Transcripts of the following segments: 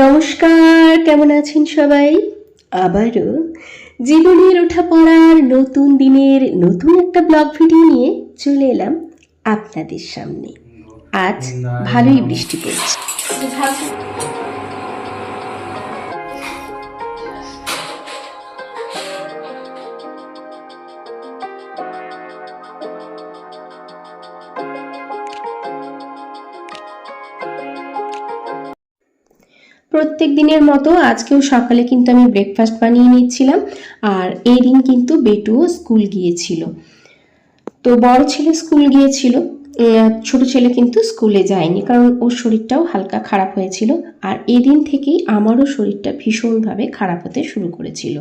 নমস্কার, কেমন আছেন সবাই? আবারও জীবনের ওঠা পড়ার নতুন দিনের নতুন একটা ব্লগ ভিডিও নিয়ে চলে এলাম আপনাদের সামনে। আজ ভালোই বৃষ্টি পড়ছে। প্রত্যেক দিনের মতো আজকেও সকালে কিন্তু আমি ব্রেকফাস্ট বানিয়ে নিচ্ছিলাম। আর এই দিন কিন্তু বেটুও স্কুল গিয়েছিল। তো বড় ছেলে স্কুল গিয়েছিল, ছোট ছেলে কিন্তু স্কুলে যায়নি, কারণ ওর শরীরটাও হালকা খারাপ হয়েছিল। আর এই দিন থেকেই আমারও শরীরটা ভীষণভাবে খারাপ হতে শুরু করেছিল।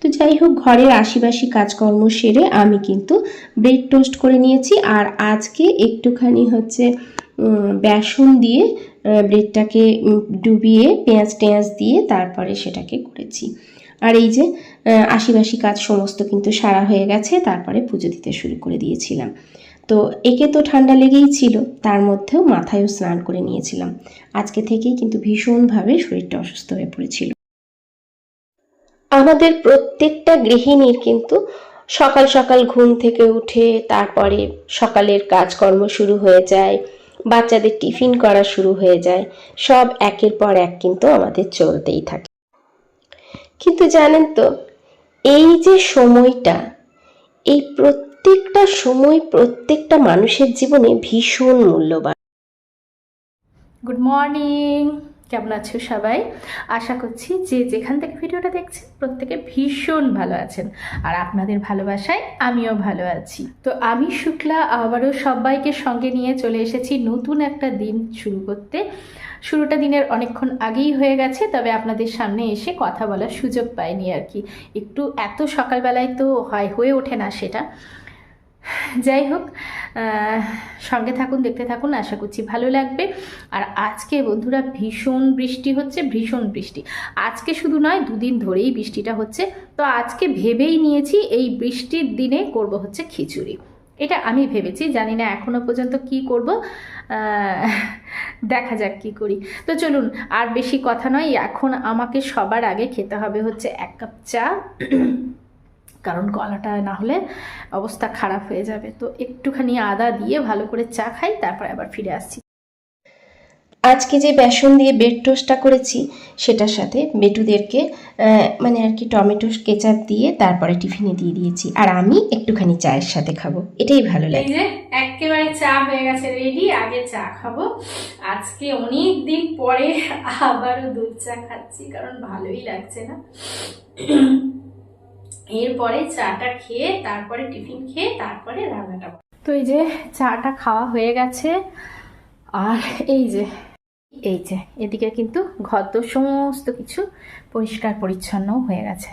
তো যাই হোক, ঘরের আশিবাসি কাজকর্ম সেরে আমি কিন্তু ব্রেড টোস্ট করে নিয়েছি। আর আজকে একটুখানি বেসন দিয়ে ব্রেডটাকে ডুবিয়ে পেঁয়াজ টেঁয়াজ দিয়ে তারপরে সেটাকে করেছি। আর এই যে আশিবাসি কাজ সমস্ত কিন্তু সারা হয়ে গেছে, তারপরে পুজো দিতে শুরু করে দিয়েছিলাম। তো একে তো ঠান্ডা লেগেই ছিল, তার মধ্যেও মাথায়ও স্নান করে নিয়েছিলাম। আজকে থেকেই কিন্তু ভীষণভাবে শরীরটা অসুস্থ হয়ে পড়েছিল। আমাদের প্রত্যেকটা গৃহিণীর কিন্তু সকাল সকাল ঘুম থেকে উঠে তারপরে সকালের কাজকর্ম শুরু হয়ে যায়, বাচ্চাদের টিফিন করা শুরু হয়ে যায়, সব একের পর এক কিন্তু আমাদের চলতেই থাকে। কিন্তু জানেন তো, এই যে সময়টা, এই প্রত্যেকটা সময় প্রত্যেকটা মানুষের জীবনে ভীষণ মূল্যবান। গুড মর্নিং, কেমন আছো সবাই? আশা করছি যে যেখান থেকে ভিডিওটা দেখছেন প্রত্যেকে ভীষণ ভালো আছেন, আর আপনাদের ভালোবাসায় আমিও ভালো আছি। তো আমি শুক্লা আবারও সবাইকে সঙ্গে নিয়ে চলে এসেছি নতুন একটা দিন শুরু করতে। শুরুটা দিনের অনেকক্ষণ আগেই হয়ে গেছে, তবে আপনাদের সামনে এসে কথা বলার সুযোগ পাইনি আর কি। একটু এত সকালবেলায় তো হয়ে ওঠে না সেটা। যাই হোক, সঙ্গে থাকুন, দেখতে থাকুন, আশা করছি ভালো লাগবে। আর আজকে বন্ধুরা ভীষণ বৃষ্টি হচ্ছে, ভীষণ বৃষ্টি। আজকে শুধু নয়, দুদিন ধরেই বৃষ্টিটা হচ্ছে। তো আজকে ভেবেই নিয়েছি এই বৃষ্টির দিনে করব হচ্ছে খিচুড়ি। এটা আমি ভেবেছি, জানি না এখনো পর্যন্ত কি করব, দেখা যাক কি করি। তো চলুন, আর বেশি কথা নয়, এখন আমাকে সবার আগে খেতে হবে হচ্ছে 1 কাপ চা, কারণ গলাটা না হলে অবস্থা খারাপ হয়ে যাবে। তো একটুখানি আদা দিয়ে ভালো করে চা খাই, তারপর আবার ফিরে আসছি। আজকে যে বেসন দিয়ে ব্রেড টোস্টটা করেছি, সেটার সাথে বেটুদেরকে টমেটো কেচাপ দিয়ে তারপরে টিফিনে দিয়ে দিয়েছি। আর আমি একটুখানি চায়ের সাথে খাবো, এটাই ভালো লাগে। এই যে একেবারে চা হয়ে গেছে রেডি, আগে চা খাবো। আজকে অনেক দিন পরে আবারও দুধ চা খাচ্ছি, কারণ ভালোই লাগছে না। এরপরে চাটা খেয়ে তারপরে টিফিন খেয়ে তারপরে রান্নাটা। তো এই যে চাটা খাওয়া হয়ে গেছে, আর এই যে এদিকে কিন্তু ঘর তো সমস্ত কিছু পরিষ্কার পরিচ্ছন্ন হয়ে গেছে।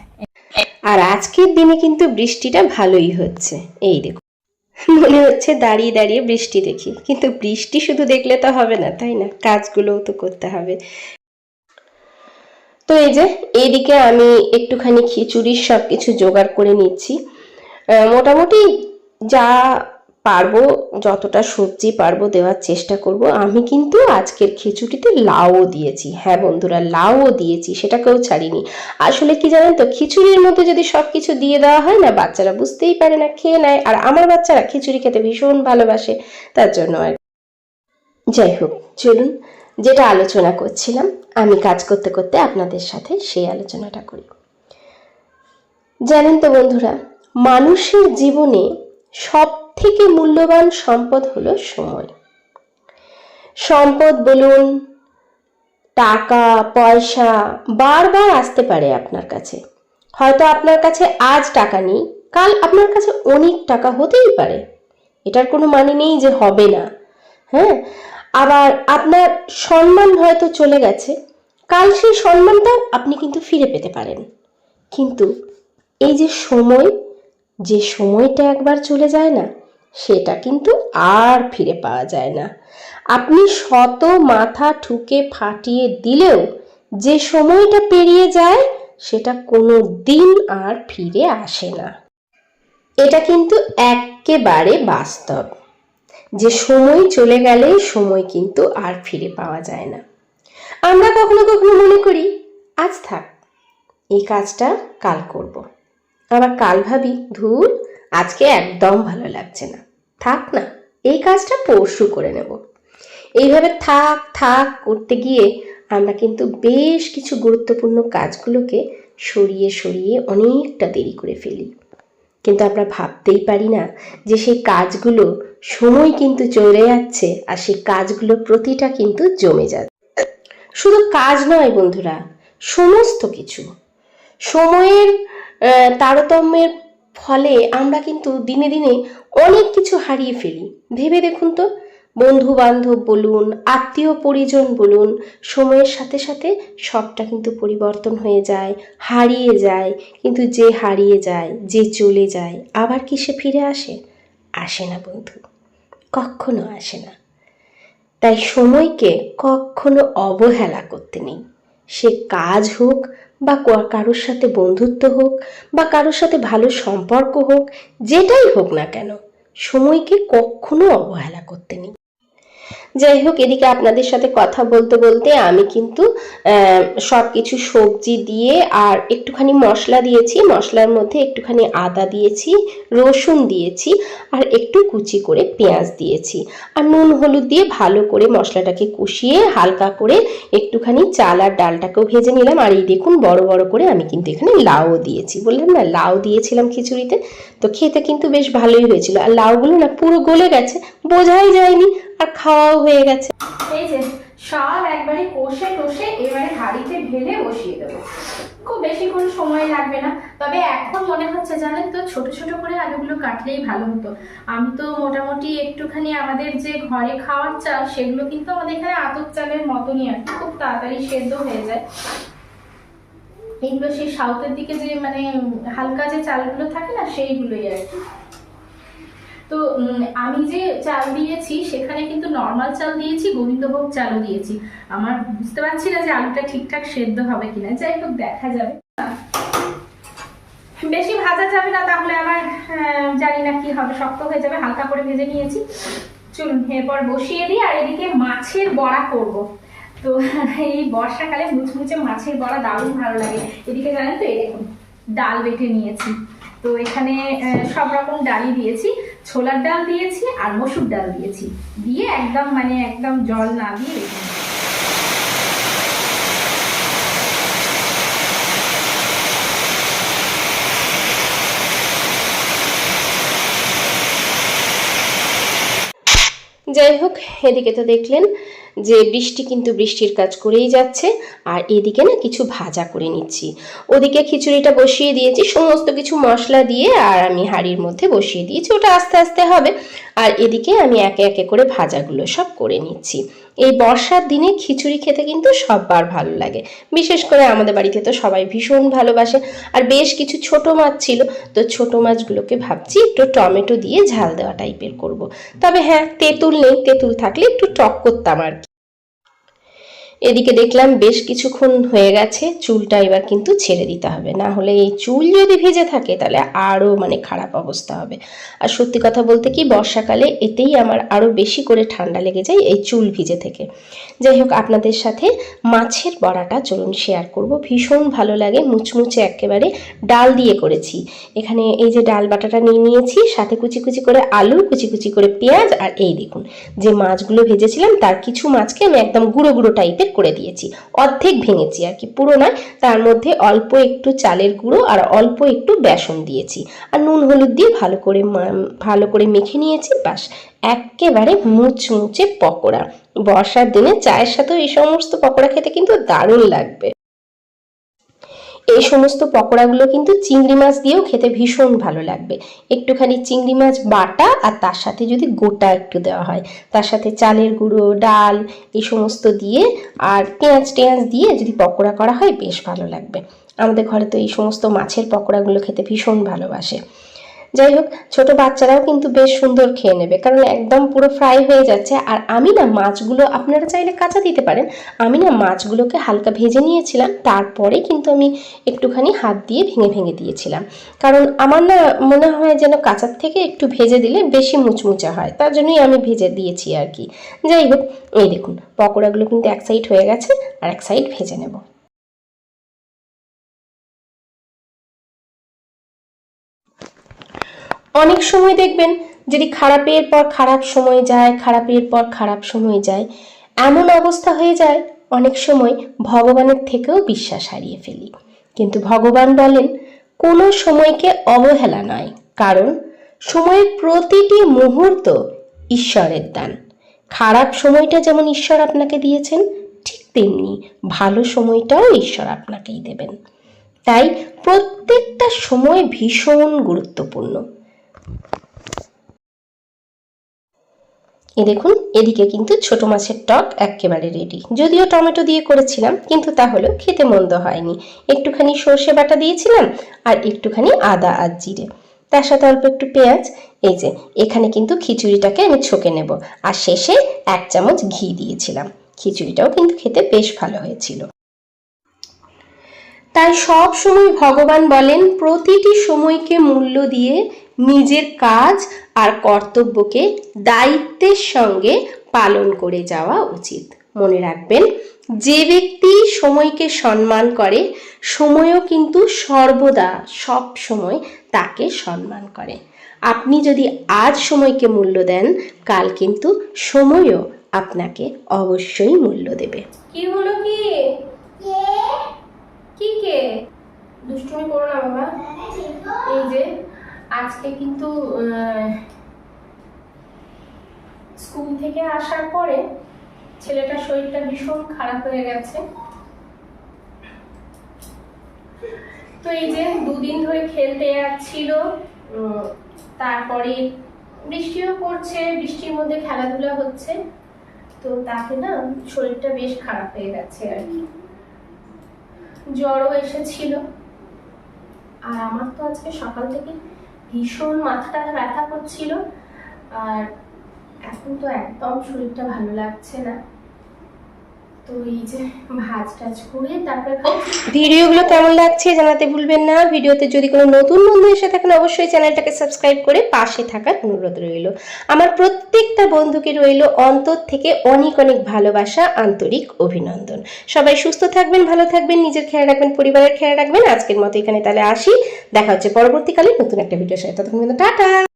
আর আজকের দিনে কিন্তু বৃষ্টিটা ভালোই হচ্ছে। এই দেখো, মনে হচ্ছে দাঁড়িয়ে দাঁড়িয়ে বৃষ্টি দেখি, কিন্তু বৃষ্টি শুধু দেখলে তো হবে না, তাই না? কাজগুলোও তো করতে হবে। তো এই যে এইদিকে আমি একটুখানি খিচুড়ির সব কিছু জোগাড় করে নিচ্ছি। মোটামুটি যা পারবো, যতটা সবজি পারবো দেওয়ার চেষ্টা করব। আমি কিন্তু আজকের খিচুড়িতে লাউও দিয়েছি। হ্যাঁ বন্ধুরা, লাউও দিয়েছি, সেটাকেও ছাড়িনি। আসলে কি জানেন তো, খিচুড়ির মধ্যে যদি সব কিছু দিয়ে দেওয়া হয় না, বাচ্চারা বুঝতেই পারে না, খেয়ে নেয়। আর আমার বাচ্চারা খিচুড়ি খেতে ভীষণ ভালোবাসে, তার জন্য আর। যাই হোক, চলুন, যেটা আলোচনা করছিলাম, আমি কাজ করতে করতে আপনাদের সাথে সেই আলোচনাটা করি। জানেন তো বন্ধুরা, মানুষের জীবনে সব থেকে মূল্যবান সম্পদ হলো সময়। সম্পদ বলুন, টাকা পয়সা বারবার আসতে পারে আপনার কাছে। হয়তো আপনার কাছে আজ টাকা নেই, কাল আপনার কাছে অনেক টাকা হতেই পারে, এটার কোনো মানে নেই যে হবে না। হ্যাঁ, আবার আপনার সম্মান হয়তো চলে গেছে, কাল সেই সম্মানটা আপনি কিন্তু ফিরে পেতে পারেন। কিন্তু এই যে সময়, যে সময়টা একবার চলে যায় না, সেটা কিন্তু আর ফিরে পাওয়া যায় না। আপনি শত মাথা ঠুকে ফাটিয়ে দিলেও যে সময়টা পেরিয়ে যায়, সেটা কোনো দিন আর ফিরে আসে না। এটা কিন্তু একেবারে বাস্তব, যে সময় চলে গেলে সময় কিন্তু আর ফিরে পাওয়া যায় না। আমরা কখনো কখনো মনে আজ থাক, এই কাজটা কাল করব। আবার কাল ভাবি ধুর আজকে একদম ভালো লাগছে না, থাক না, এই কাজটা পরশু করে নেব। এইভাবে থাক থাক করতে গিয়ে আমরা কিন্তু বেশ কিছু গুরুত্বপূর্ণ কাজগুলোকে সরিয়ে সরিয়ে অনেকটা দেরি করে ফেলি। কিন্তু আমরা ভাবতেই পারি না যে সেই কাজগুলো সময় কিন্তু চলে যাচ্ছে আর সেই কাজগুলো প্রতিটা কিন্তু জমে যাচ্ছে। শুধু কাজ নয় বন্ধুরা, সমস্ত কিছু সময়ের তারতম্যের ফলে আমরা কিন্তু দিনে দিনে অনেক কিছু হারিয়ে ফেলি। ভেবে দেখুন তো, বন্ধু বান্ধব বলুন, আত্মীয় পরিজন বলুন, সময়ের সাথে সাথে সবটা কিন্তু পরিবর্তন হয়ে যায়, হারিয়ে যায়। কিন্তু যে হারিয়ে যায়, যে চলে যায়, আবার কি সে ফিরে আসে? আসে না বন্ধু, কখনো আসে না। তাই সময়কে কখনো অবহেলা করতে নেই। সে কাজ হোক বা কারোর সাথে বন্ধুত্ব হোক বা কারোর সাথে ভালো সম্পর্ক হোক, যেটাই হোক না কেন, সময়কে কখনো অবহেলা করতে নেই। যাই হোক, এদিকে আপনাদের সাথে কথা বলতে বলতে আমি কিন্তু সব কিছু সবজি দিয়ে আর একটুখানি মশলা দিয়েছি। মশলার মধ্যে একটুখানি আদা দিয়েছি, রসুন দিয়েছি আর একটু কুচি করে পেঁয়াজ দিয়েছি আর নুন হলুদ দিয়ে ভালো করে মশলাটাকে কষিয়ে হালকা করে একটুখানি চাল আর ডালটাকেও ভেজে নিলাম। আর এই দেখুন বড় বড় করে আমি কিন্তু এখানে লাউও দিয়েছি। বললাম না লাউ দিয়েছিলাম খিচুড়িতে, তো খেতে কিন্তু বেশ ভালোই হয়েছিল। আর লাউগুলো না পুরো গলে গেছে, বোঝাই যায়নি, আর খাওয়াও হয়ে গেছে। এই যে সব একবারে কষে টষে এবারে হাঁড়িতে ঢেলে বসিয়ে দেবো। খুব বেশিক্ষণ সময় লাগবে না। তবে এখন মনে হচ্ছে জানেন তো, ছোট ছোট করে আলুগুলো কাটলেই ভালো হতো। আমি তো মোটামুটি একটুখানি আমাদের যে ঘরে খাওয়ার চাল, সেগুলো কিন্তু আমাদের এখানে আতপ চালের মতনই আর কি, খুব তাড়াতাড়ি সেদ্ধ হয়ে যায়। এগুলো সেই সাউথের দিকে যে মানে হালকা যে চালগুলো থাকে না, সেইগুলোই আর কি। তো আমি যে চাল দিয়েছি সেখানে কিন্তু নর্মাল চাল দিয়েছি, গোবিন্দভোগ চালও দিয়েছি। আমার বুঝতে পারছি না যে আলুটা ঠিকঠাক সেদ্ধ হবে কিনা, যাই হোক দেখা যাবে। বেশি ভাজা যাবে না, তাহলে আবার জানি না কি হবে, শক্ত হয়ে যাবে। হালকা করে ভেজে নিয়েছি, চলুন এরপর বসিয়ে দিই। আর এদিকে মাছের বড়া করব। তো এই বর্ষাকালে মুচমুচে মাছের বড়া দারুণ ভালো লাগে। এদিকে জানেন তো, এই দেখুন ডাল বেটে নিয়েছি। তো এখানে সব রকম ডালই দিয়েছি, ছোলার ডাল দিয়েছি আর মসুর ডাল দিয়েছি, দিয়ে একদম মানে একদম জল না দিয়ে রেখে দিয়েছি। যাই হোক, এদিকে তো দেখলেন যে বৃষ্টি কিন্তু বৃষ্টির কাজ করেই যাচ্ছে। আর এদিকে না কিছু ভাজা করে নিচ্ছি। ওদিকে খিচুড়িটা বসিয়ে দিয়েছি সমস্ত কিছু মশলা দিয়ে, আর আমি হাঁড়ির মধ্যে বসিয়ে দিয়েছি, ওটা আস্তে আস্তে হবে। আর এদিকে আমি একে একে করে ভাজাগুলো সব করে নিচ্ছি। এই বর্ষার দিনে খিচুড়ি খেতে কিন্তু সববার ভালো লাগে, বিশেষ করে আমাদের বাড়িতে তো সবাই ভীষণ ভালোবাসে। আর বেশ কিছু ছোট মাছ ছিল, তো ছোট মাছগুলোকে ভাবছি একটু টমেটো দিয়ে ঝাল দেওয়া টাইপের করব। তবে হ্যাঁ, তেঁতুল নেই, তেঁতুল থাকলে একটু টক করতাম আর কি। এদিকে দেখলাম বেশ কিছুক্ষণ হয়ে গেছে, চুলটা এবার কিন্তু ছেড়ে দিতে হবে, না হলে এই চুল যদি ভিজে থাকে তাহলে আরও মানে খারাপ অবস্থা হবে। আর সত্যি কথা বলতে কি, বর্ষাকালে এতেই আমার আরও বেশি করে ঠান্ডা লেগে যায় এই চুল ভিজে থেকে। যাই হোক, আপনাদের সাথে মাছের বড়াটা চলুন শেয়ার করব, ভীষণ ভালো লাগে, মুচমুচে একেবারে ডাল দিয়ে করেছি। এখানে এই যে ডাল বাটাটা নিয়ে নিয়েছি, সাথে কুচি কুচি করে আলু, কুচি কুচি করে পেঁয়াজ, আর এই দেখুন যে মাছগুলো ভেজেছিলাম তার কিছু মাছকে আমি একদম গুঁড়ো গুঁড়ো টাইপের করে দিয়েছি, অর্ধেক ভেঙেছি আর কি, পুরো নয়। তার মধ্যে অল্প একটু চালের গুঁড়ো আর অল্প একটু বেসন দিয়েছি, আর নুন হলুদ দিয়ে ভালো করে মেখে নিয়েছি। বাস, একেবারে মুচমুচে পকোড়া। বর্ষার দিনে চায়ের সাথেও এই সমস্ত পকোড়া খেতে কিন্তু দারুণ লাগবে। এই সমস্ত পকোড়াগুলো কিন্তু চিংড়ি মাছ দিয়েও খেতে ভীষণ ভালো লাগবে। একটুখানি চিংড়ি মাছ বাটা আর তার সাথে যদি গোটা একটু দেওয়া হয়, তার সাথে চালের গুঁড়ো, ডাল, এই সমস্ত দিয়ে আর পেঁয়াজ টেঁয়াজ দিয়ে যদি পকোড়া করা হয় বেশ ভালো লাগবে। আমাদের ঘরে তো এই সমস্ত মাছের পকোড়াগুলো খেতে ভীষণ ভালোবাসে। যাই হোক, ছোট বাচ্চারাও কিন্তু বেশ সুন্দর খেয়ে নেবে, কারণ একদম পুরো ফ্রাই হয়ে যাচ্ছে। আর আমি না মাছগুলো, আপনারা চাইলে কাঁচা দিতে পারেন, আমি না মাছগুলোকে হালকা ভেজে নিয়েছিলাম, তারপরে কিন্তু আমি একটুখানি হাত দিয়ে ভেঙে ভেঙে দিয়েছিলাম, কারণ আমার না মনে হয় যেন কাঁচার থেকে একটু ভেজে দিলে বেশি মুচমুচে হয়, তার জন্যই আমি ভেজে দিয়েছি আর কি। যাই হোক, এই দেখুন পকোড়াগুলো কিন্তু এক সাইড হয়ে গেছে, আর এক সাইড ভেজে নেব। অনেক সময় দেখবেন যদি খারাপের পর খারাপ সময় যায়, খারাপের পর খারাপ সময় যায়, এমন অবস্থা হয়ে যায় অনেক সময় ভগবানের থেকেও বিশ্বাস হারিয়ে ফেলি। কিন্তু ভগবান বলেন কোনো সময়কে অবহেলা নয়, কারণ সময়ের প্রতিটি মুহূর্ত ঈশ্বরের দান। খারাপ সময়টা যেমন ঈশ্বর আপনাকে দিয়েছেন, ঠিক তেমনি ভালো সময়টাও ঈশ্বর আপনাকেই দেবেন। তাই প্রত্যেকটা সময় ভীষণ গুরুত্বপূর্ণ। দেখুন এদিকে কিন্তু ছোট মাছের টক একেবারে রেডি। যদিও টমেটো দিয়ে করেছিলাম, কিন্তু তাহলে খেতে মন্দ হয়নি। একটুখানি সর্ষে বাটা দিয়েছিলাম আর একটুখানি আদা আর জিরে, তার সাথে অল্প একটু পেঁয়াজ। এই যে এখানে কিন্তু খিচুড়িটাকে আমি ছকে নেব, আর শেষে 1 চামচ ঘি দিয়েছিলাম। খিচুড়িটাও কিন্তু খেতে বেশ ভালো হয়েছিল। তাই সব সময় ভগবান বলেন প্রতিটি সময়কে মূল্য দিয়ে নিজের কাজ আর কর্তব্যকে দায়িত্বের সঙ্গে পালন করে যাওয়া উচিত। মনে রাখবেন, যে ব্যক্তি সময়কে সম্মান করে, সময়ও কিন্তু সর্বদা সব সময় তাকে সম্মান করে। আপনি যদি আজ সময়কে মূল্য দেন, কাল কিন্তু সময়ও আপনাকে অবশ্যই মূল্য দেবে। কি হলো? কি কে দুষ্টুমি করো না বাবা। এই যে আজকে কিন্তু স্কুল থেকে আসার পরে ছেলেটার শরীরটা ভীষণ খারাপ হয়ে গেছে। তো এই যে 2 দিন ধরে খেলতে যাচ্ছিল, তারপরে বৃষ্টিও পড়ছে, বৃষ্টির মধ্যে খেলাধুলা হচ্ছে, তো তাতে না শরীরটা বেশ খারাপ হয়ে গেছে আর কি। জ্বরও এসেছিল। আর আমার তো আজকে সকাল থেকে ভীষণ মাথাটা ব্যথা করছিল, আর এখন তো একদম শরীরটা ভালো লাগছে না। তো এই যে ভাজ টাজ করে তারপরে ভিডিওগুলো কেমন লাগছে জানাতে ভুলবেন না। ভিডিওতে যদি কোনো নতুন বন্ধু এসে থাকেন, অবশ্যই চ্যানেলটাকে সাবস্ক্রাইব করে পাশে থাকার অনুরোধ রইল। আমার প্রত্যেকটা বন্ধুকে রইল অন্তর থেকে অনেক অনেক ভালোবাসা, আন্তরিক অভিনন্দন। সবাই সুস্থ থাকবেন, ভালো থাকবেন, নিজের খেয়াল রাখবেন, পরিবারের খেয়াল রাখবেন। আজকের মতো এখানে তাহলে আসি, দেখা হচ্ছে পরবর্তীকালে নতুন একটা ভিডিওর সাথে। ততক্ষণ টাটা।